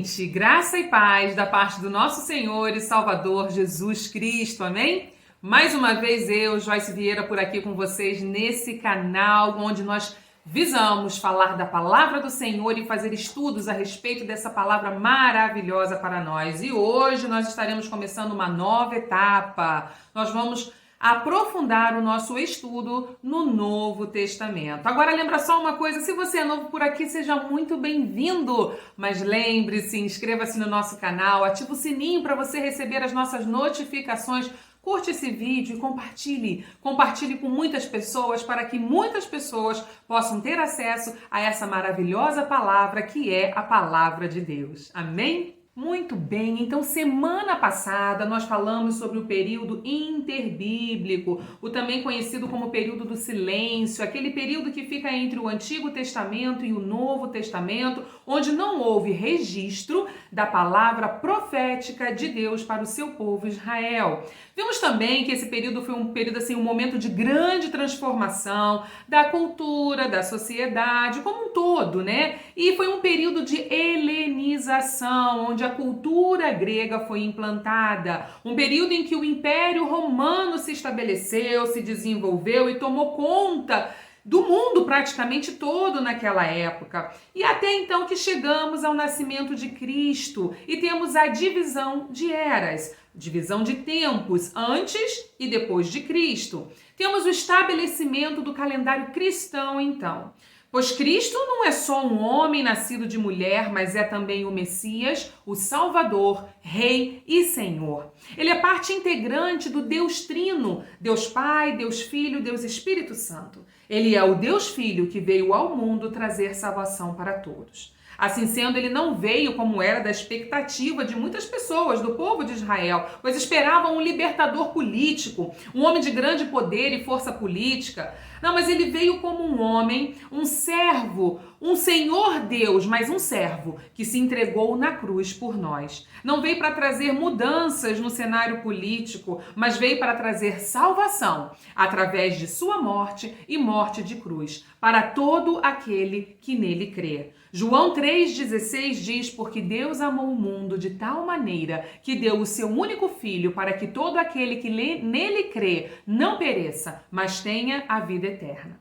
gente, graça e paz da parte do nosso Senhor e Salvador Jesus Cristo, amém? Mais uma vez eu, Joyce Vieira, por aqui com vocês nesse canal onde nós visamos falar da palavra do Senhor e fazer estudos a respeito dessa palavra maravilhosa para nós. E hoje nós estaremos começando uma nova etapa. Nós vamos aprofundar o nosso estudo no Novo Testamento. Agora lembra só uma coisa, se você é novo por aqui, seja muito bem-vindo, mas lembre-se, inscreva-se no nosso canal, ative o sininho para você receber as nossas notificações, curte esse vídeo e compartilhe com muitas pessoas para que muitas pessoas possam ter acesso a essa maravilhosa palavra que é a palavra de Deus. Amém? Muito bem, então semana passada nós falamos sobre o período interbíblico, o também conhecido como período do silêncio, aquele período que fica entre o Antigo Testamento e o Novo Testamento, onde não houve registro da palavra profética de Deus para o seu povo Israel. Vimos também que esse período foi um período assim, um momento de grande transformação da cultura, da sociedade como um todo, né? E foi um período de helenização, onde a cultura grega foi implantada, um período em que o Império Romano se estabeleceu, se desenvolveu e tomou conta do mundo praticamente todo naquela época. E até então que chegamos ao nascimento de Cristo e temos a divisão de eras, divisão de tempos antes e depois de Cristo. Temos o estabelecimento do calendário cristão então. Pois Cristo não é só um homem nascido de mulher, mas é também o Messias, o Salvador, Rei e Senhor. Ele é parte integrante do Deus Trino, Deus Pai, Deus Filho, Deus Espírito Santo. Ele é o Deus Filho que veio ao mundo trazer salvação para todos. Assim sendo, ele não veio como era da expectativa de muitas pessoas, do povo de Israel, pois esperavam um libertador político, um homem de grande poder e força política. Não, mas ele veio como um homem, um servo, um Senhor Deus, mas um servo que se entregou na cruz por nós. Não veio para trazer mudanças no cenário político, mas veio para trazer salvação através de sua morte e morte de cruz para todo aquele que nele crê. João 3,16 diz: porque Deus amou o mundo de tal maneira que deu o seu único filho para que todo aquele que nele crê não pereça, mas tenha a vida eterna.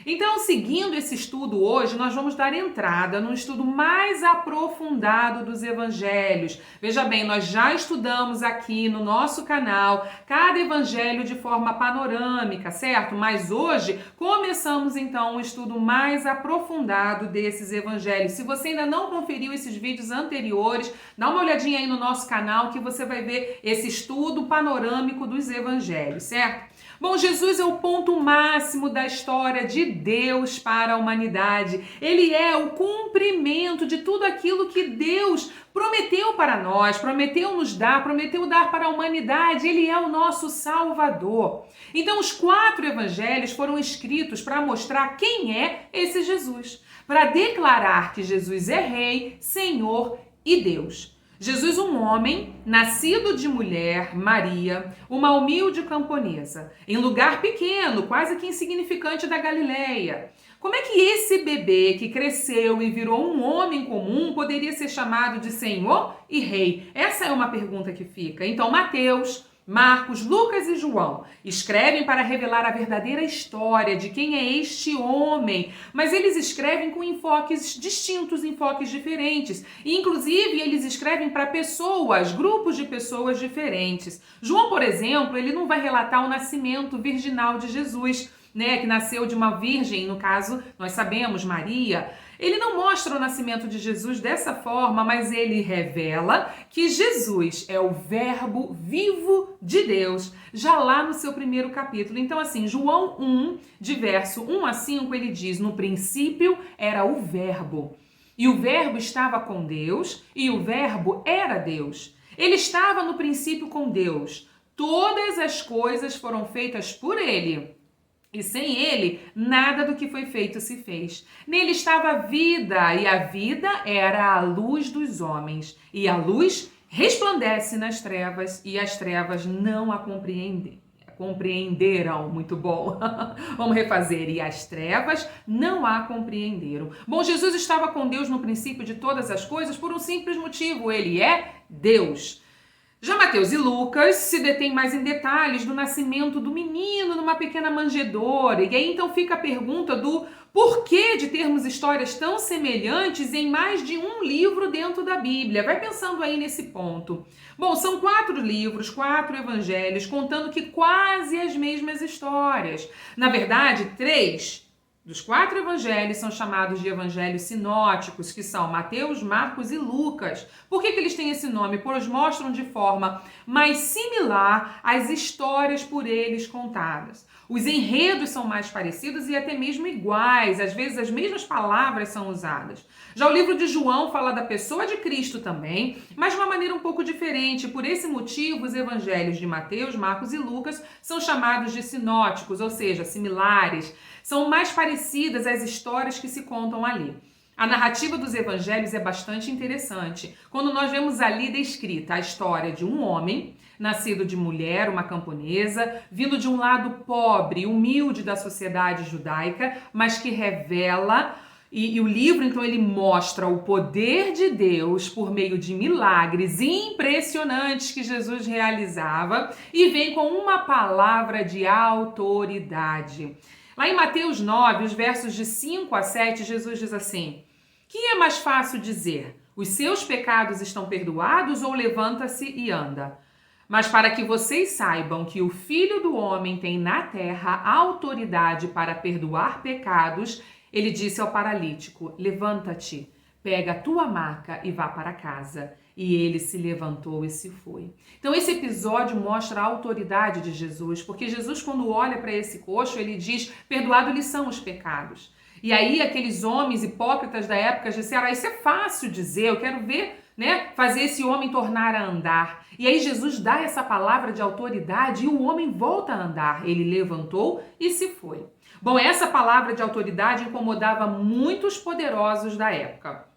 Então, seguindo esse estudo hoje, nós vamos dar entrada num estudo mais aprofundado dos evangelhos. Veja bem, nós já estudamos aqui no nosso canal cada evangelho de forma panorâmica, certo? Mas hoje começamos então um estudo mais aprofundado desses evangelhos. Se você ainda não conferiu esses vídeos anteriores, dá uma olhadinha aí no nosso canal que você vai ver esse estudo panorâmico dos evangelhos, certo? Bom, Jesus é o ponto máximo da história de Deus para a humanidade. Ele é o cumprimento de tudo aquilo que Deus prometeu para nós, prometeu nos dar, prometeu dar para a humanidade. Ele é o nosso Salvador. Então, os 4 evangelhos foram escritos para mostrar quem é esse Jesus, para declarar que Jesus é Rei, Senhor e Deus. Jesus, um homem, nascido de mulher, Maria, uma humilde camponesa, em lugar pequeno, quase que insignificante da Galileia. Como é que esse bebê que cresceu e virou um homem comum poderia ser chamado de Senhor e Rei? Essa é uma pergunta que fica. Então, Mateus, Marcos, Lucas e João escrevem para revelar a verdadeira história de quem é este homem, mas eles escrevem com enfoques distintos, enfoques diferentes. E, inclusive, eles escrevem para pessoas, grupos de pessoas diferentes. João, por exemplo, ele não vai relatar o nascimento virginal de Jesus, né, que nasceu de uma virgem, no caso, nós sabemos, Maria. Ele não mostra o nascimento de Jesus dessa forma, mas ele revela que Jesus é o verbo vivo de Deus, já lá no seu primeiro capítulo. Então, assim, João 1, de verso 1 a 5, ele diz: no princípio era o verbo, e o verbo estava com Deus, e o verbo era Deus. Ele estava no princípio com Deus. Todas as coisas foram feitas por ele. E sem ele, nada do que foi feito se fez. Nele estava a vida, e a vida era a luz dos homens. E a luz resplandece nas trevas, e as trevas não a compreenderam. Muito bom. Vamos refazer. E as trevas não a compreenderam. Bom, Jesus estava com Deus no princípio de todas as coisas por um simples motivo. Ele é Deus. Já Mateus e Lucas se detêm mais em detalhes do nascimento do menino numa pequena manjedoura. E aí então fica a pergunta do porquê de termos histórias tão semelhantes em mais de um livro dentro da Bíblia. Vai pensando aí nesse ponto. Bom, são 4 livros, 4 evangelhos, contando que quase as mesmas histórias. Na verdade, 3 dos 4 evangelhos são chamados de evangelhos sinóticos, que são Mateus, Marcos e Lucas. Por que eles têm esse nome? Pois mostram de forma mais similar as histórias por eles contadas. Os enredos são mais parecidos e até mesmo iguais, às vezes as mesmas palavras são usadas. Já o livro de João fala da pessoa de Cristo também, mas de uma maneira um pouco diferente. Por esse motivo, os evangelhos de Mateus, Marcos e Lucas são chamados de sinóticos, ou seja, similares. São mais parecidas às histórias que se contam ali. A narrativa dos evangelhos é bastante interessante. Quando nós vemos ali descrita a história de um homem, nascido de mulher, uma camponesa, vindo de um lado pobre, humilde da sociedade judaica, mas que revela, e o livro então ele mostra o poder de Deus por meio de milagres impressionantes que Jesus realizava e vem com uma palavra de autoridade. Lá em Mateus 9, os versos de 5 a 7, Jesus diz assim: que é mais fácil dizer, os seus pecados estão perdoados ou levanta-se e anda? Mas para que vocês saibam que o Filho do Homem tem na terra autoridade para perdoar pecados, ele disse ao paralítico: levanta-te, pega a tua maca e vá para casa. E ele se levantou e se foi. Então esse episódio mostra a autoridade de Jesus, porque Jesus, quando olha para esse coxo, ele diz: perdoado lhes são os pecados. E aí aqueles homens hipócritas da época disseram: isso é fácil dizer, eu quero ver, fazer esse homem tornar a andar. E aí Jesus dá essa palavra de autoridade e o homem volta a andar. Ele levantou e se foi. Bom, essa palavra de autoridade incomodava muitos poderosos da época.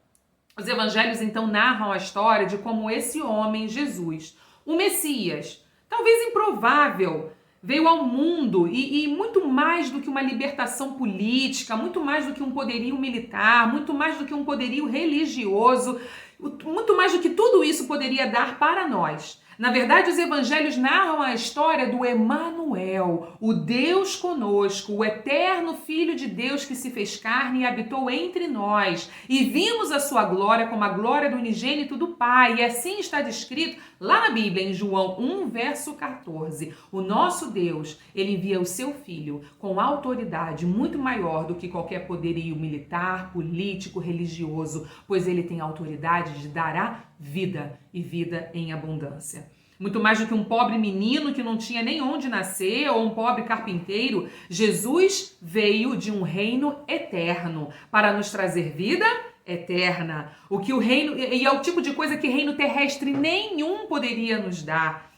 Os evangelhos então narram a história de como esse homem, Jesus, o Messias, talvez improvável, veio ao mundo e muito mais do que uma libertação política, muito mais do que um poderio militar, muito mais do que um poderio religioso, muito mais do que tudo isso poderia dar para nós. Na verdade, os evangelhos narram a história do Emanuel, o Deus conosco, o eterno Filho de Deus que se fez carne e habitou entre nós. E vimos a sua glória como a glória do unigênito do Pai. E assim está descrito lá na Bíblia, em João 1, verso 14. O nosso Deus, ele envia o seu Filho com autoridade muito maior do que qualquer poderio militar, político, religioso, pois ele tem autoridade de dar a vida e vida em abundância. Muito mais do que um pobre menino que não tinha nem onde nascer ou um pobre carpinteiro, Jesus veio de um reino eterno para nos trazer vida eterna. O que o reino, e é o tipo de coisa que reino terrestre nenhum poderia nos dar.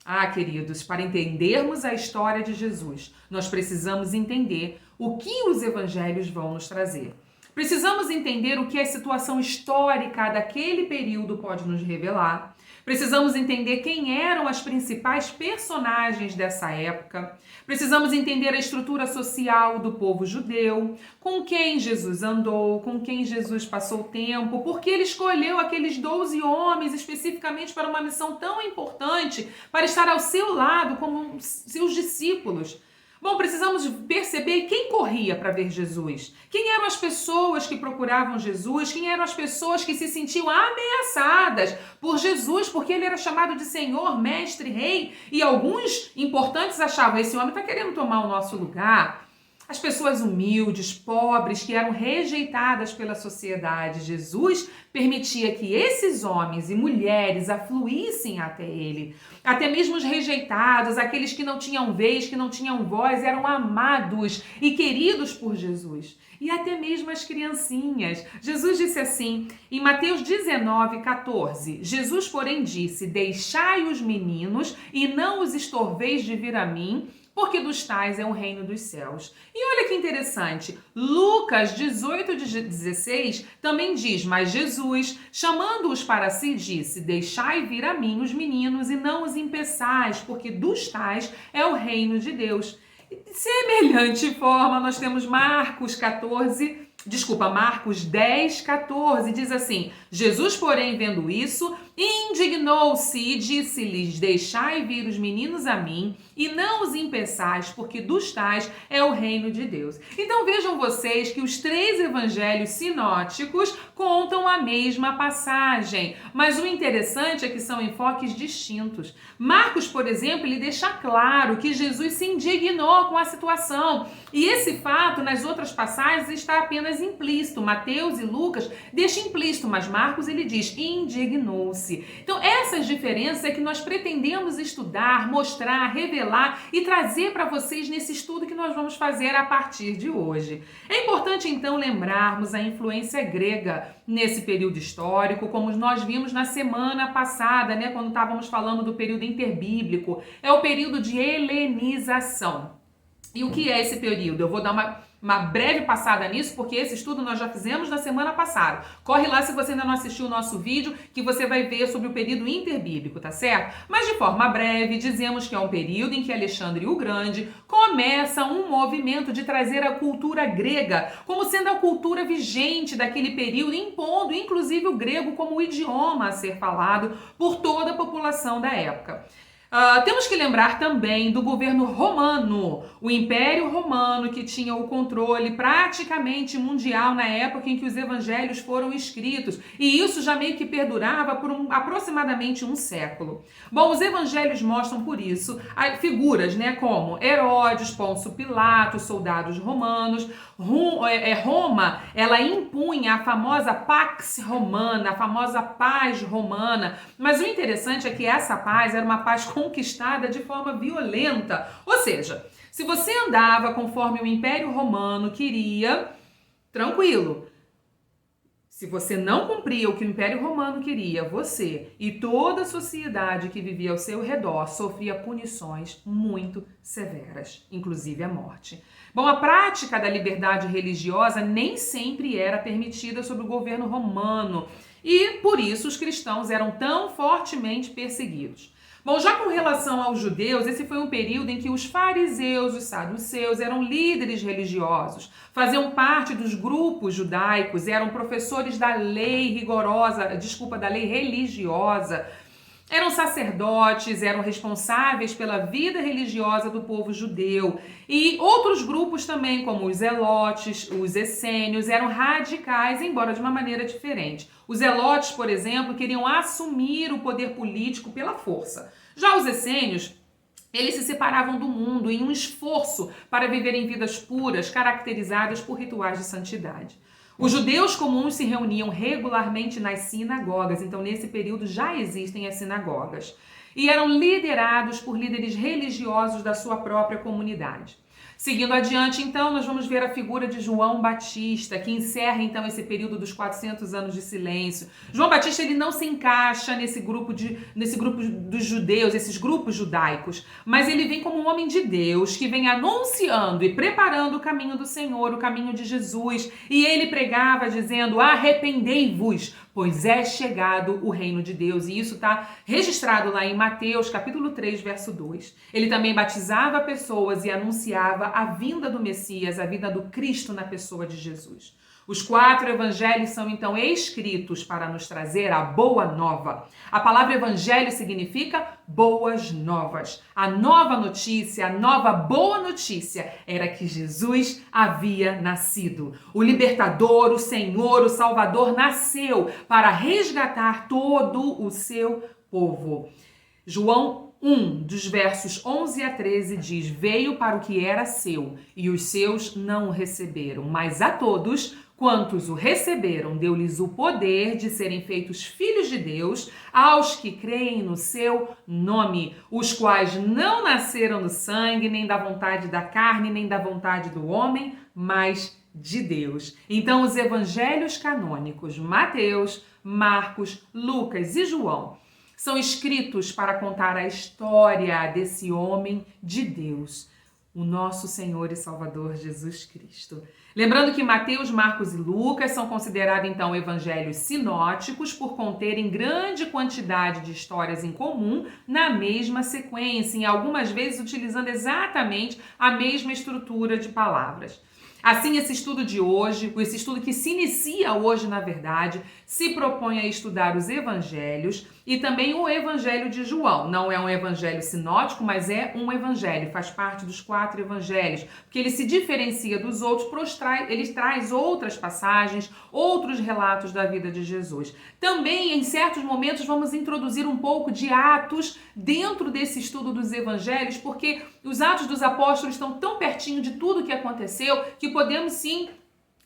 Ah, queridos, para entendermos a história de Jesus, nós precisamos entender o que os evangelhos vão nos trazer. Precisamos entender o que a situação histórica daquele período pode nos revelar. Precisamos entender quem eram as principais personagens dessa época. Precisamos entender a estrutura social do povo judeu, com quem Jesus andou, com quem Jesus passou tempo, porque ele escolheu aqueles 12 homens especificamente para uma missão tão importante, para estar ao seu lado como seus discípulos. Bom, precisamos perceber quem corria para ver Jesus. Quem eram as pessoas que procuravam Jesus? Quem eram as pessoas que se sentiam ameaçadas por Jesus, porque ele era chamado de Senhor, Mestre, Rei. E alguns importantes achavam: esse homem está querendo tomar o nosso lugar. As pessoas humildes, pobres, que eram rejeitadas pela sociedade. Jesus permitia que esses homens e mulheres afluíssem até ele. Até mesmo os rejeitados, aqueles que não tinham vez, que não tinham voz, eram amados e queridos por Jesus. E até mesmo as criancinhas. Jesus disse assim, em Mateus 19, 14, Jesus, porém, disse: deixai os meninos e não os estorveis de vir a mim, porque dos tais é o reino dos céus. E olha que interessante, Lucas 18:16 também diz: mas Jesus, chamando-os para si, disse: deixai vir a mim os meninos e não os impeçais, porque dos tais é o reino de Deus. De semelhante forma, nós temos Marcos 10:14, diz assim: Jesus, porém, vendo isso, indignou-se e disse-lhes: deixai vir os meninos a mim e não os impeçais, porque dos tais é o reino de Deus. Então vejam vocês que os 3 evangelhos sinóticos contam a mesma passagem, mas o interessante é que são enfoques distintos. Marcos, por exemplo, ele deixa claro que Jesus se indignou com a situação, e esse fato nas outras passagens está apenas implícito. Mateus e Lucas deixam implícito, mas Marcos ele diz: indignou-se. Então essas diferenças é que nós pretendemos estudar, mostrar, revelar e trazer para vocês nesse estudo que nós vamos fazer a partir de hoje. É importante então lembrarmos a influência grega nesse período histórico, como nós vimos na semana passada, né, quando estávamos falando do período interbíblico. É o período de helenização. E o que é esse período? Eu vou dar uma breve passada nisso, porque esse estudo nós já fizemos na semana passada. Corre lá se você ainda não assistiu o nosso vídeo, que você vai ver sobre o período interbíblico, tá certo? Mas de forma breve, dizemos que é um período em que Alexandre o Grande começa um movimento de trazer a cultura grega como sendo a cultura vigente daquele período, impondo inclusive o grego como o idioma a ser falado por toda a população da época. Temos que lembrar também do governo romano, o Império Romano, que tinha o controle praticamente mundial na época em que os evangelhos foram escritos, e isso já meio que perdurava por aproximadamente um século. Bom, os evangelhos mostram por isso figuras, né, como Herodes, Pôncio Pilato, soldados romanos. Roma, ela impunha a famosa Pax Romana, a famosa paz romana, mas o interessante é que essa paz era uma paz conquistada de forma violenta, ou seja, se você andava conforme o Império Romano queria, tranquilo. Se você não cumpria o que o Império Romano queria, você e toda a sociedade que vivia ao seu redor sofria punições muito severas, inclusive a morte. Bom, a prática da liberdade religiosa nem sempre era permitida sob o governo romano e, por isso, os cristãos eram tão fortemente perseguidos. Bom, já com relação aos judeus, esse foi um período em que os fariseus, os saduceus eram líderes religiosos, faziam parte dos grupos judaicos, eram professores da lei rigorosa, da lei religiosa, eram sacerdotes, eram responsáveis pela vida religiosa do povo judeu. E outros grupos também, como os zelotes, os essênios, eram radicais, embora de uma maneira diferente. Os zelotes, por exemplo, queriam assumir o poder político pela força. Já os essênios, eles se separavam do mundo em um esforço para viverem vidas puras, caracterizadas por rituais de santidade. Os judeus comuns se reuniam regularmente nas sinagogas, então nesse período já existem as sinagogas, e eram liderados por líderes religiosos da sua própria comunidade. Seguindo adiante, então, nós vamos ver a figura de João Batista, que encerra, então, esse período dos 400 anos de silêncio. João Batista, ele não se encaixa nesse grupo dos judeus, esses grupos judaicos, mas ele vem como um homem de Deus, que vem anunciando e preparando o caminho do Senhor, o caminho de Jesus, e ele pregava dizendo: arrependei-vos, pois é chegado o reino de Deus. E isso está registrado lá em Mateus, capítulo 3, verso 2. Ele também batizava pessoas e anunciava a vinda do Messias, a vinda do Cristo na pessoa de Jesus. Os 4 evangelhos são então escritos para nos trazer a boa nova. A palavra evangelho significa boas novas. A nova notícia, a nova boa notícia era que Jesus havia nascido. O libertador, o Senhor, o Salvador nasceu para resgatar todo o seu povo. João 1, dos versos 11 a 13 diz: veio para o que era seu e os seus não o receberam, mas a todos quantos o receberam, deu-lhes o poder de serem feitos filhos de Deus, aos que creem no seu nome, os quais não nasceram do sangue, nem da vontade da carne, nem da vontade do homem, mas de Deus. Então, os evangelhos canônicos, Mateus, Marcos, Lucas e João, são escritos para contar a história desse homem de Deus. o nosso Senhor e Salvador Jesus Cristo. Lembrando que Mateus, Marcos e Lucas são considerados, então, evangelhos sinóticos por conterem grande quantidade de histórias em comum na mesma sequência, e algumas vezes utilizando exatamente a mesma estrutura de palavras. Assim, esse estudo de hoje, esse estudo que se inicia hoje, na verdade, se propõe a estudar os evangelhos e também o evangelho de João. Não é um evangelho sinótico, mas é um evangelho, faz parte dos 4 evangelhos, porque ele se diferencia dos outros, ele traz outras passagens, outros relatos da vida de Jesus. Também, em certos momentos, vamos introduzir um pouco de Atos dentro desse estudo dos evangelhos, porque os Atos dos Apóstolos estão tão pertinho de tudo que aconteceu que podemos sim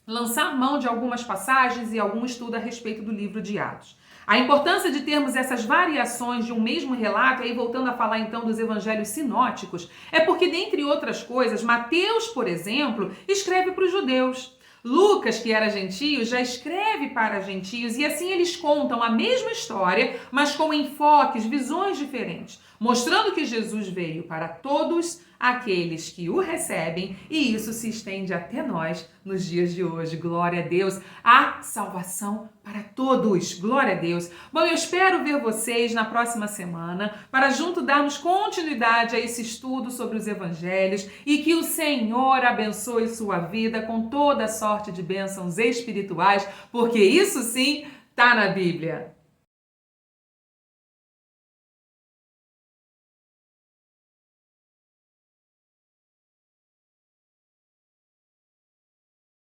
lançar mão de algumas passagens e algum estudo a respeito do livro de Atos. A importância de termos essas variações de um mesmo relato, aí voltando a falar então dos evangelhos sinóticos, é porque, dentre outras coisas, Mateus, por exemplo, escreve para os judeus. Lucas, que era gentio, já escreve para gentios, e assim eles contam a mesma história, mas com enfoques, visões diferentes, mostrando que Jesus veio para todos aqueles que o recebem, e isso se estende até nós nos dias de hoje. Glória a Deus, a salvação para todos. Glória a Deus. Bom, eu espero ver vocês na próxima semana para junto darmos continuidade a esse estudo sobre os evangelhos e que o Senhor abençoe sua vida com toda sorte de bênçãos espirituais, porque isso sim está na Bíblia.